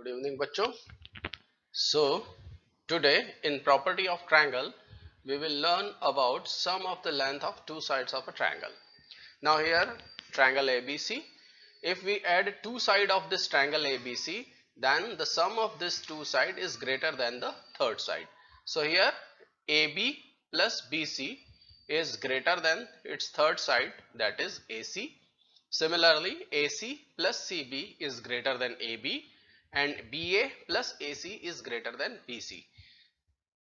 Good evening, bachcho. So, today in property of triangle, we will learn about sum of the length of two sides of a triangle. Now here, triangle ABC. If we add two sides of this triangle ABC, then the sum of this two side is greater than the third side. So here, AB plus BC is greater than its third side, that is AC. Similarly, AC plus CB is greater than AB and BA plus AC is greater than BC.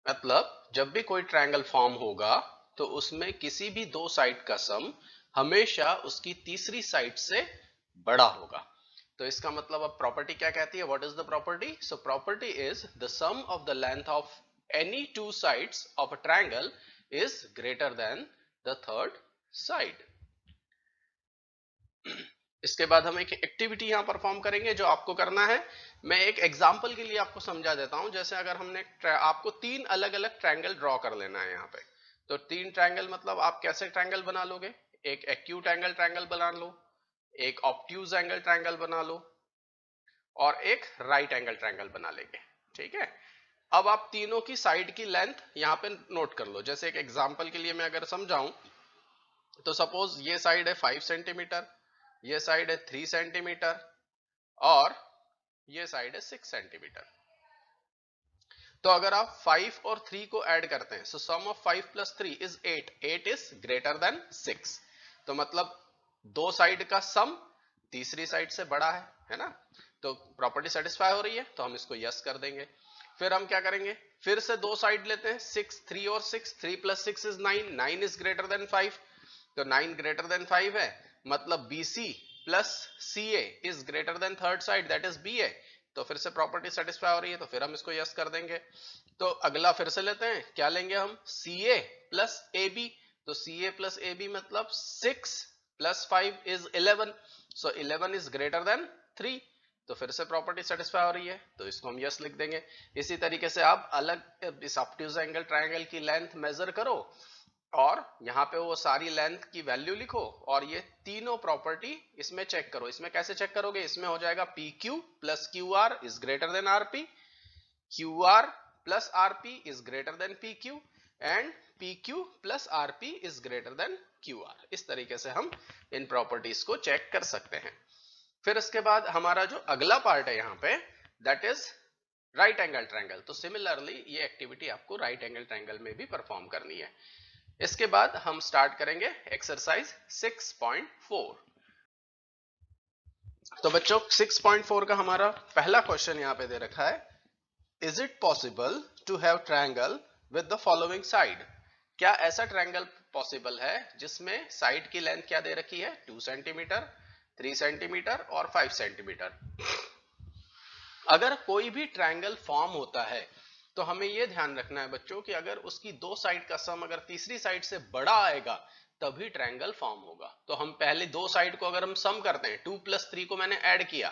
मतलब जब भी कोई triangle form होगा तो उसमें किसी भी दो साइड का सम हमेशा उसकी तीसरी साइड से बड़ा होगा. तो इसका मतलब अब प्रॉपर्टी क्या कहती है? What is the property? So property is the sum of the length of any two sides of a triangle is greater than the third side. इसके बाद हम एक एक्टिविटी यहां परफॉर्म करेंगे जो आपको करना है. मैं एक एग्जांपल के लिए आपको समझा देता हूं. जैसे अगर हमने आपको तीन अलग अलग ट्रायंगल ड्रॉ कर लेना है यहां पे. तो तीन ट्रायंगल मतलब आप कैसे ट्रायंगल बना लोगे? एक एक्यूट एंगल ट्रायंगल बना लो, एक ऑब्ट्यूज एंगल ट्रायंगल बना लो और एक राइट एंगल ट्रायंगल बना लेंगे. ठीक है. अब आप तीनों की साइड की लेंथ यहां पे नोट कर लो. जैसे एक एग्जांपल के लिए मैं अगर समझाऊं तो सपोज ये साइड है 5 सेंटीमीटर, ये साइड है 3 सेंटीमीटर और ये साइड है 6 सेंटीमीटर. तो अगर आप 5 और 3 को ऐड करते हैं, so sum of 5 plus 3 is 8. 8 is greater than 6. तो मतलब दो साइड का सम तीसरी साइड से बड़ा है ना. तो प्रॉपर्टी सेटिस्फाई हो रही है तो हम इसको यस कर देंगे. फिर हम क्या करेंगे? फिर से दो साइड लेते हैं, 6, 3 और 6. 3 plus 6 is 9. 9 is greater then 5. तो 9 ग्रेटर देन 5 है, मतलब BC plus CA is greater than third side, that is BA. तो फिर से प्रॉपर्टी सेटिस्फाई हो रही है तो फिर हम इसको यस कर देंगे. तो अगला फिर से लेते हैं, क्या लेंगे हम? CA plus AB. तो CA प्लस AB मतलब 6 plus 5 is 11. So 11 is greater than 3. तो फिर से प्रॉपर्टी सेटिस्फाई हो रही है तो इसको हम यस लिख देंगे. इसी तरीके से आप अलग इस ऑब्ट्यूज एंगल ट्रायंगल की लेंथ मेजर करो और यहां पे वो सारी लेंथ की वैल्यू लिखो और ये तीनों प्रॉपर्टी इसमें चेक करो. इसमें कैसे चेक करोगे? इसमें हो जाएगा PQ plus QR is greater then RP, QR plus RP is greater then PQ and PQ plus RP is greater then QR. इस तरीके से हम इन प्रॉपर्टीज को चेक कर सकते हैं. फिर इसके बाद हमारा जो अगला पार्ट है यहाँ पे, that is right angle triangle. तो सिमिलरली ये एक्टिविटी आपको राइट एंगल ट्रायंगल में भी परफॉर्म करनी है. इसके बाद हम स्टार्ट करेंगे एक्सरसाइज 6.4. तो बच्चों 6.4 का हमारा पहला क्वेश्चन यहां पे दे रखा है, is it possible to have triangle with the following side. क्या ऐसा ट्रायंगल पॉसिबल है जिसमें साइड की लेंथ क्या दे रखी है? 2 सेंटीमीटर, 3 सेंटीमीटर और 5 सेंटीमीटर. अगर कोई भी ट्रायंगल फॉर्म होता है तो हमें यह ध्यान रखना है बच्चों कि अगर उसकी दो साइड का सम अगर तीसरी साइड से बड़ा आएगा तभी ट्रायंगल फॉर्म होगा. तो हम पहले दो साइड को अगर हम सम करते हैं, 2 प्लस 3 को मैंने ऐड किया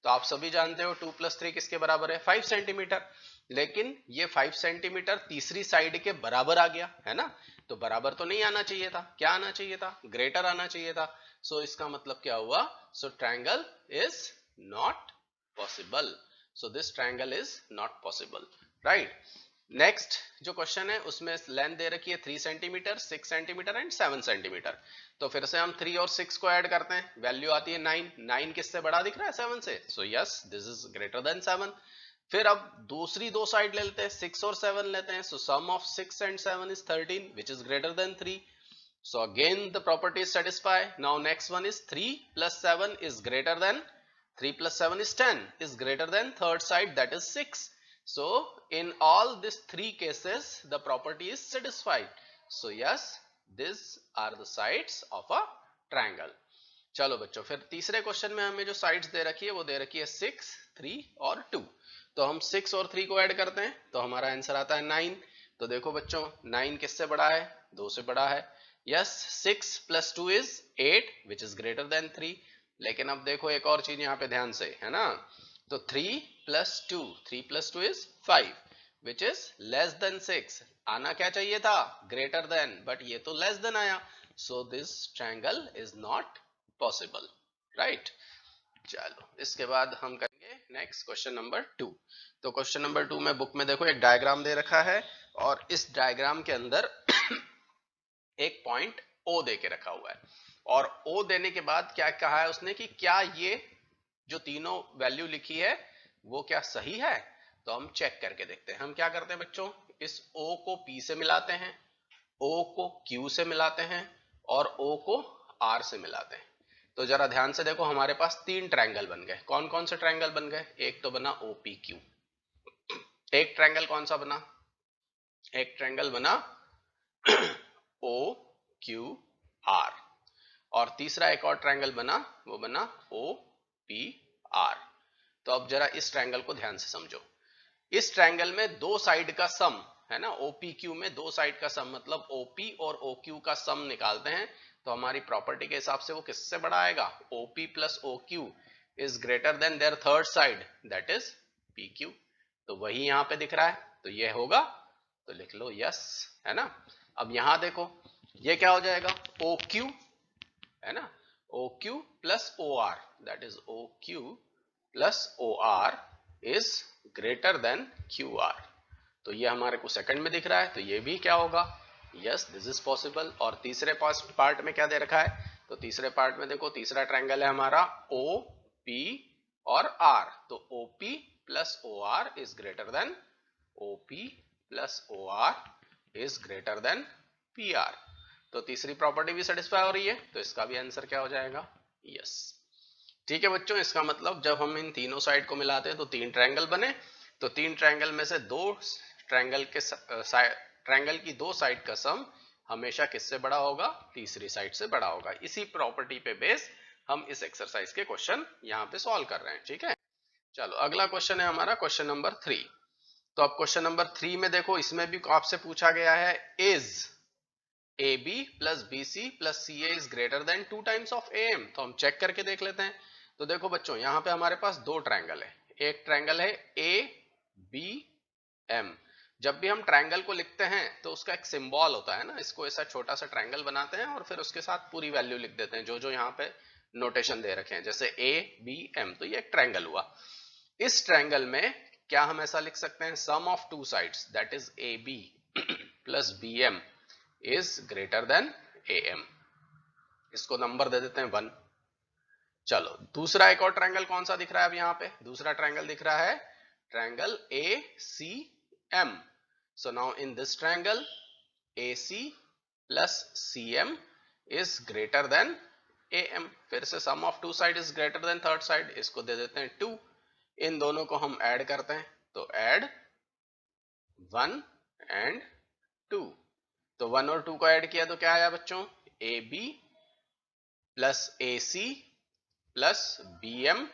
तो आप सभी जानते हो 2 प्लस 3 किसके बराबर है? 5 सेंटीमीटर. लेकिन ये 5 सेंटीमीटर तीसरी साइड के बराबर आ गया है ना. तो बराबर तो नहीं आना चाहिए था. क्या आना चाहिए था? ग्रेटर आना चाहिए था. सो इसका मतलब क्या हुआ? So triangle is not possible. So this triangle is not possible, right? Next जो क्वेश्चन है उसमें लेंथ दे रखी है 3 सेंटीमीटर, 6 सेंटीमीटर एंड 7 सेंटीमीटर. तो फिर से हम 3 और 6 को ऐड करते हैं, वैल्यू आती है 9. 9 किससे बड़ा दिख रहा है? 7 से. So yes, this is greater then 7. फिर अब दूसरी दो साइड ले लेते हैं, 6 और 7 लेते हैं. So sum of 6 and 7 is 13 which is greater than 3. So again the property is satisfied. Now next one is 3 plus 7 is greater than 3 plus 7 is 10 is greater than third side, that is 6. So in all these three cases the property is satisfied. So yes, these are the sides of a triangle. चलो बच्चों, फिर तीसरे question में हमें जो sides दे रखी है वो दे रखी है 6, 3 और 2. तो हम 6 और 3 को ऐड करते हैं तो हमारा आंसर आता है 9. तो देखो बच्चों 9 किससे बड़ा है? 2 से बड़ा है. Yes, 6 plus 2 is 8 which is greater than 3. लेकिन अब देखो एक और चीज यहाँ पे ध्यान से, है ना. तो 3 plus 2 is 5 which is less than 6. आना क्या चाहिए था? ग्रेटर देन, बट ये तो लेस देन आया. So this triangle is not possible, right? चलो इसके बाद हम करेंगे नेक्स्ट क्वेश्चन नंबर 2। तो क्वेश्चन नंबर 2 में बुक में देखो एक डायग्राम दे रखा है और इस डायग्राम के अंदर एक पॉइंट ओ दे के रखा हुआ है और ओ देने के बाद क्या कहा है उसने कि क्या ये जो तीनों वैल्यू लिखी है वो क्या सही है। तो हम चेक करके देखते हैं। हम क्या करते हैं बच्चों, इस ओ को पी से मिलाते हैं, ओ को क्यू से मिलाते हैं और ओ को आर से मिलाते हैं। तो जरा ध्यान से देखो, हमारे पास तीन ट्रायंगल बन गए। कौन कौन से ट्रायंगल बन गए? एक तो बना ओ पी क्यू, एक ट्रायंगल कौन सा बना, एक ट्रायंगल बना ओ क्यू आर, और तीसरा एक और ट्रायंगल बना, वो बना ओ पी आर। तो अब जरा इस ट्रायंगल को ध्यान से समझो। इस ट्रायंगल में दो साइड का सम है ना, OPQ में दो साइड का सम, मतलब OP और OQ का सम निकालते हैं तो हमारी प्रॉपर्टी के हिसाब से वो किससे बड़ा आएगा? OP plus OQ is greater then there third side that is PQ। तो वही यहां पे दिख रहा है, तो ये होगा, तो लिख लो यस, है ना। अब यहां देखो ये क्या हो जाएगा, OQ है ना, OQ plus OR that is OQ plus OR is greater then QR। तो ये हमारे को सेकंड में दिख रहा है, तो ये भी क्या होगा, यस दिस इज पॉसिबल। और तीसरे पार्ट में क्या दे रखा है, तो तीसरे पार्ट में देखो तीसरा ट्रायंगल है हमारा OP और R, तो OP plus OR is greater then OP plus OR is greater then PR। तो तीसरी प्रॉपर्टी भी सेटिस्फाई हो रही है, तो इसका भी आंसर क्या हो जाएगा, यस। ठीक है बच्चों, इसका मतलब जब हम इन तीनों साइड को मिलाते हैं तो तीन ट्रायंगल बने, तो तीन ट्रायंगल में से दो ट्रायंगल की दो साइड का सम हमेशा किससे बड़ा होगा, तीसरी साइड से बड़ा होगा। इसी प्रॉपर्टी पे बेस हम इस एक्सरसाइज के क्वेश्चन यहाँ पे सॉल्व कर रहे हैं। ठीक है, चलो अगला क्वेश्चन है हमारा क्वेश्चन नंबर 3। तो अब क्वेश्चन नंबर 3 में देखो, इसमें भी आपसे पूछा गया है is AB plus BC plus CA is greater then 2 times of AM। तो हम चेक करके देख लेते हैं। तो देखो बच्चों, यहाँ पे हमारे पास दो ट्रायंगल है, एक ट्रायंगल है ABM। जब भी हम ट्रायंगल को लिखते हैं तो उसका एक सिंबल होता है ना, इसको ऐसा छोटा सा ट्रायंगल बनाते हैं और फिर उसके साथ पूरी वैल्यू लिख देते हैं जो जो यहाँ पे नोटेशन दे रखे हैं, जैसे ABM। तो ये एक ट्रायंगल हुआ। इस ट्रायंगल में क्या हम ऐसा लिख सकते हैं, sum of two sides that is AB plus BM is greater than AM। इसको नंबर दे देते हैं 1। चलो दूसरा एक और ट्रायंगल कौन सा दिख रहा है, अब यहाँ पे दूसरा ट्रायंगल दिख रहा है triangle ACM। So now in this triangle AC plus CM is greater than AM। फिर से sum of two side is greater than third side, इसको दे देते हैं 2। इन दोनों को हम ऐड करते हैं, तो ऐड 1 एंड 2। तो 1 और 2 को ऐड किया तो क्या आया बच्चों, AB plus AC plus BM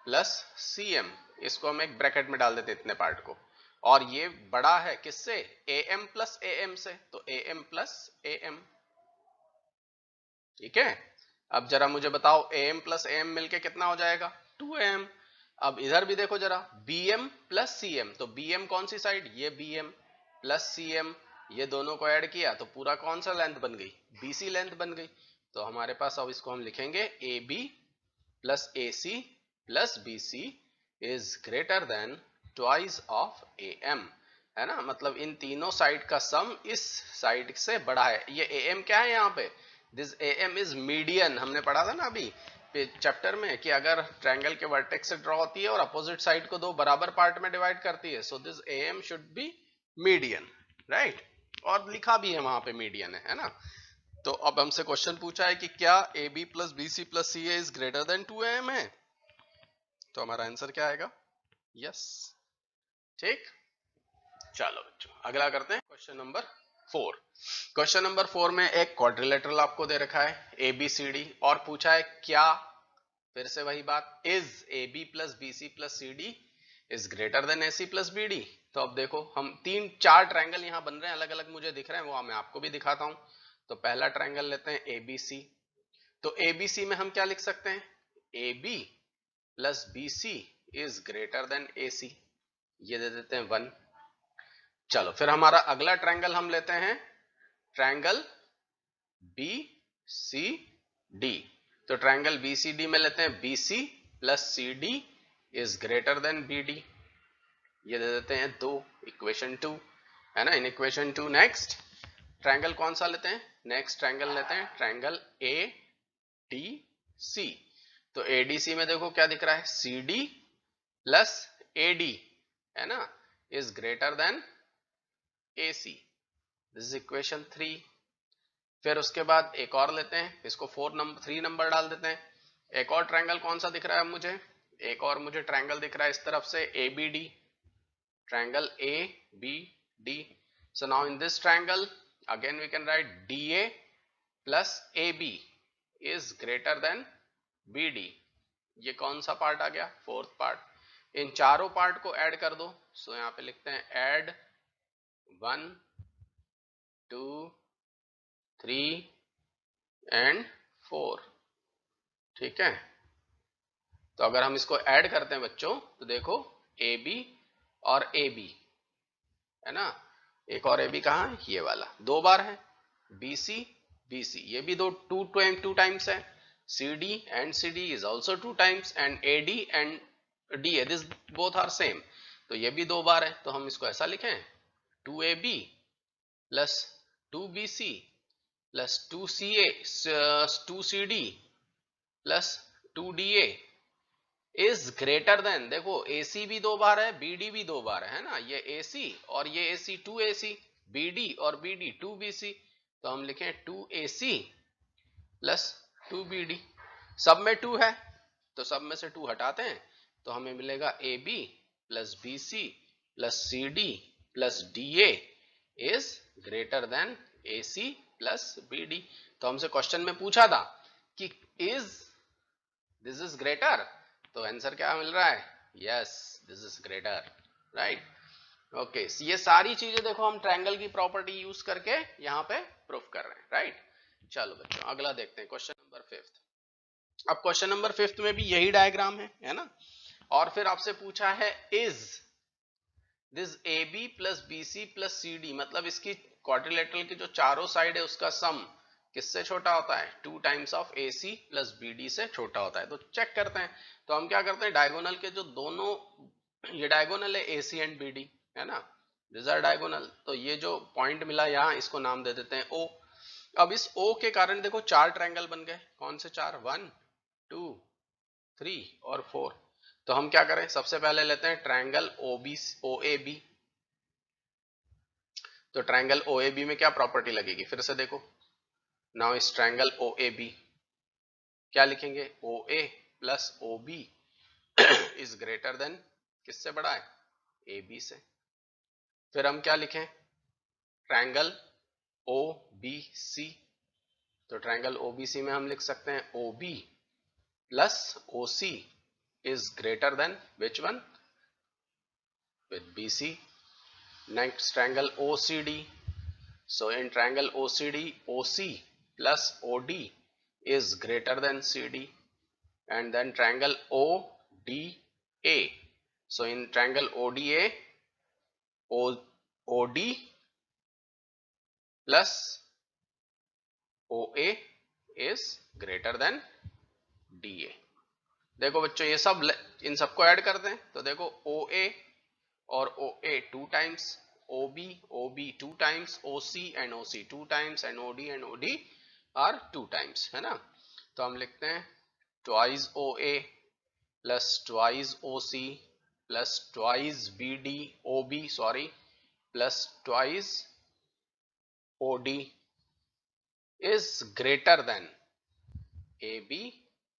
plus CM। इसको हम एक ब्रैकेट में डाल देते इतने पार्ट को, और ये बड़ा है किससे, AM प्लस AM से, तो AM प्लस AM। ठीक है, अब जरा मुझे बताओ AM प्लस AM मिलके कितना हो जाएगा, 2AM। अब इधर भी देखो जरा, BM प्लस CM, तो BM कौन सी साइड, ये BM प्लस CM, ये दोनों को ऐड किया तो पूरा कौन सा लेंथ बन गई, BC लेंथ बन गई। तो हमारे पास अब इसको हम लिखेंगे AB plus AC plus BC is greater then twice of AM, है ना। मतलब इन तीनों साइड का सम इस साइड से बड़ा है। ये AM क्या है यहाँ पे, दिस AM इज मीडियन। हमने पढ़ा था ना अभी चैप्टर में कि अगर ट्रायंगल के वर्टेक्स से ड्रॉ होती है और अपोजिट साइड को दो बराबर पार्ट में डिवाइड करती है, so this AM should be median, right. और लिखा भी है वहां पे मीडियन है ना। तो अब हमसे क्वेश्चन पूछा है कि क्या AB plus BC plus CA is greater then 2AM है, तो हमारा आंसर क्या आएगा, यस। ठीक, चलो बच्चों अगला करते हैं क्वेश्चन नंबर 4। क्वेश्चन नंबर 4 में एक क्वाड्रिलेटरल आपको दे रखा है ABCD और पूछा है क्या, फिर से वही बात, is AB plus BC plus CD is greater then AC plus BD। तो अब देखो हम चार ट्रायंगल यहाँ बन रहे हैं, अलग अलग मुझे दिख रहे हैं, वो मैं आपको भी दिखाता हूं। तो पहला ट्रायंगल लेते हैं ABC। तो ABC में हम क्या लिख सकते हैं, AB plus BC is greater then AC, ये दे देते हैं 1। चलो फिर हमारा अगला ट्रायंगल हम लेते हैं ट्रायंगल BCD। तो ट्रायंगल BCD में लेते हैं BC plus C D is greater than B D. ये दे देते हैं 2, इक्वेशन 2 है ना। इन इक्वेशन 2 नेक्स्ट ट्रायंगल कौन सा लेते हैं, नेक्स्ट ट्रायंगल लेते हैं ट्रायंगल ए डी सी। तो ए डी सी में देखो क्या दिख रहा है, C D plus A D है ना is greater than A C, this is equation 3। फिर उसके बाद एक और लेते हैं, इसको 3 नंबर डाल देते हैं। एक और ट्रायंगल कौन सा दिख रहा है मुझे, एक और मुझे ट्रायंगल दिख रहा है इस तरफ से A B D, triangle ABD. So now in this triangle again we can write DA plus AB is greater than BD. ये कौन सा पार्ट आ गया, फोर्थ पार्ट। इन चारों पार्ट को ऐड कर दो। सो यहाँ पे लिखते हैं ऐड 1 2 3 एंड 4। ठीक है, तो अगर हम इसको ऐड करते हैं बच्चों तो देखो AB और ए बी है ना, एक और ए बी कहाँ है, ये वाला 2 बार है, बी सी ये भी 2 टाइम्स है, C D and C D is also 2 times and A D and D A this both are same, तो ये भी 2 बार है। तो हम इसको ऐसा लिखें 2ab plus 2bc plus 2cd plus 2da is greater then, देखो AC भी 2 बार है, BD भी 2 बार है ना, ये AC और ये AC 2AC, BD और BD 2BC, तो हम लिखें 2AC प्लस 2BD। सब में 2 है तो सब में से 2 हटाते हैं तो हमें मिलेगा AB plus BC plus CD plus DA is greater then AC plus BD। तो हमसे क्वेश्चन में पूछा था कि इज दिस इज ग्रेटर, तो आंसर क्या मिल रहा है, yes this is greater, right. Okay, ये सारी चीजें देखो हम ट्रायंगल की प्रॉपर्टी यूज करके यहाँ पे प्रूफ कर रहे हैं, राइट। चलो बच्चों अगला देखते हैं क्वेश्चन नंबर 5। अब क्वेश्चन नंबर 5 में भी यही डायग्राम है ना, और फिर आपसे पूछा है is this A B plus B C plus C D, मतलब इसकी क्वाड्रिलेटरल की जो चारों साइड है उसका सम किससे छोटा होता है, 2 times of A C plus B D से छोटा होता है। तो चेक करते हैं, तो हम क्या करते हैं डायगोनल के जो दोनों, ये डायगोनल है ए सी एंड बी डी है ना, दिस आर डायगोनल, तो ये जो पॉइंट मिला यहाँ इसको नाम दे देते हैं ओ। अब इस ओ के कारण देखो 4 ट्रायंगल बन गए, कौन से 4, 1 2 3 और 4। तो हम क्या करें, सबसे पहले लेते हैं ट्रायंगल OAB। तो ट्रायंगल OAB में क्या प्रॉपर्टी लगेगी, फिर से देखो, नाउ इस ट्रायंगल OAB क्या लिखेंगे, OA plus OB is greater then, किससे बड़ा है, AB से। फिर हम क्या लिखें, ट्रायंगल OBC। तो ट्रायंगल OBC में हम लिख सकते हैं OB plus OC is greater than which one, with BC. Next triangle OCD, so in triangle OCD OC plus OD is greater than CD, and then triangle ODA, so in triangle ODA OD plus OA is greater than DA। देखो बच्चों ये सब इन सबको add करते हैं तो देखो OA और OA 2 times, OB 2 times, OC and OC 2 times and OD and OD are 2 times है ना। तो हम लिखते हैं twice OA plus twice OC plus twice OB plus twice OD is greater than AB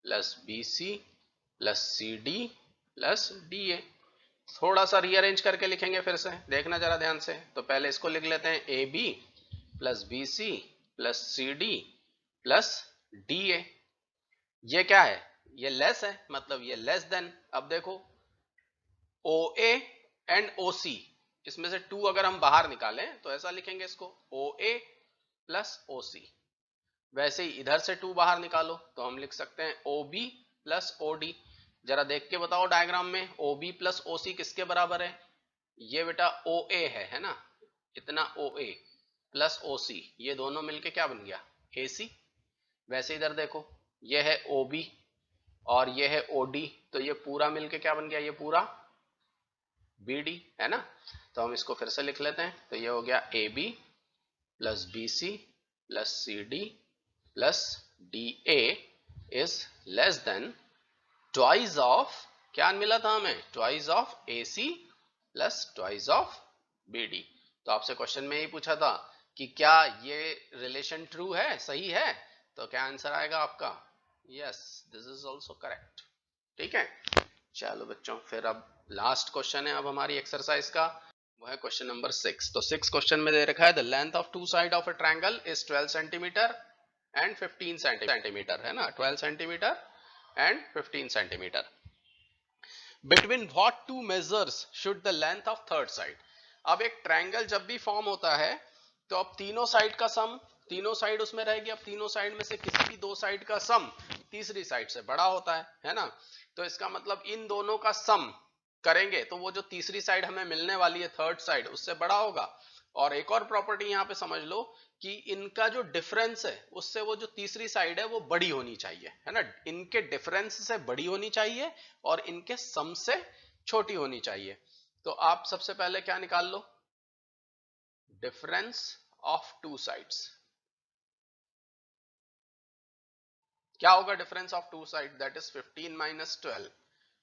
plus BC plus CD plus DA। थोड़ा सा rearrange करके लिखेंगे, फिर से देखना जरा ध्यान से। तो पहले इसको लिख लेते हैं AB plus BC plus CD plus DA। ये क्या है, ये लेस है, मतलब ये लेस देन। अब देखो OA एंड OC, इसमें से 2 अगर हम बाहर निकालें तो ऐसा लिखेंगे इसको OA प्लस OC। वैसे ही इधर से 2 बाहर निकालो तो हम लिख सकते हैं OB प्लस OD। जरा देख के बताओ डायग्राम में OB प्लस OC किसके बराबर है, ये बेटा OA है ना, इतना OA प्लस OC ये दोनों मिलके क्या बन गया, AC। वैसे इधर देखो ये है OB और ये है OD, तो ये पूरा मिलके क्या बन गया, ये पूरा BD है ना। तो हम इसको फिर से लिख लेते हैं, तो ये हो गया AB plus BC plus CD plus DA is less than twice of, क्या मिला था हमें, twice of AC plus twice of BD। तो आपसे क्वेश्चन में ही पूछा था कि क्या ये रिलेशन ट्रू है, सही है, तो क्या आंसर आएगा आपका, yes, this is also correct. ठीक है, चलो बच्चों, फिर अब लास्ट क्वेश्चन है अब हमारी एक्सरसाइज का, वो है क्वेश्चन नंबर 6। तो 6 क्वेश्चन में दे रखा है the length of two side of a triangle is 12 centimetre and 15 centimetre, है ना, 12 centimetre and 15 centimetre. Between what two measures should the length of third side. अब एक ट्रायंगल जब भी फॉर्म होता है तो अब तीनों साइड का सम, तीनों साइड उसमें रहेगी, अब तीनों साइड में से किसी भी दो साइड का सम तीसरी साइड से बड़ा होता है ना। तो इसका मतलब इन दोनों का सम करेंगे तो वो जो तीसरी साइड हमें मिलने वाली है थर्ड साइड उससे बड़ा होगा। और एक और प्रॉपर्टी यहां पे समझ लो कि इनका जो डिफरेंस है उससे वो जो तीसरी साइड है वो बड़ी होनी चाहिए, है ना, इनके डिफरेंस से बड़ी होनी चाहिए और इनके सम से छोटी होनी चाहिए। तो आप सबसे पहले क्या निकाल लो, डिफरेंस ऑफ टू साइड्स। क्या होगा difference of two side, that is 15 minus 12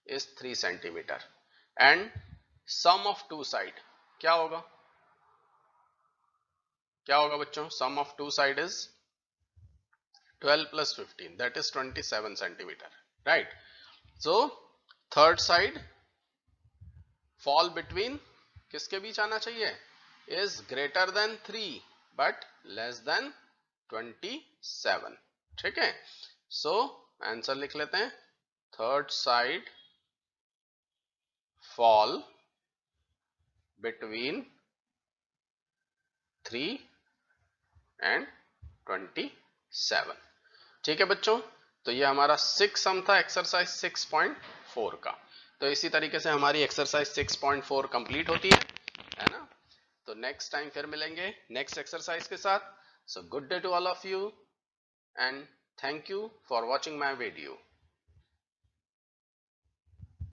is 3 centimetre and sum of two side क्या होगा, क्या होगा बच्चों, sum of two side is 12 plus 15 that is 27 centimetre, right. So third side fall between, किसके बीच आना चाहिए, is greater than 3 but less than 27। ठीक है, सो आंसर लिख लेते हैं, third side fall between 3 and 27। ठीक है बच्चों, तो ये हमारा 6 सम था एक्सरसाइज 6.4 का। तो इसी तरीके से हमारी एक्सरसाइज 6.4 कंप्लीट होती है ना। तो नेक्स्ट टाइम फिर मिलेंगे नेक्स्ट एक्सरसाइज के साथ। So good day to all of you and thank you for watching my video.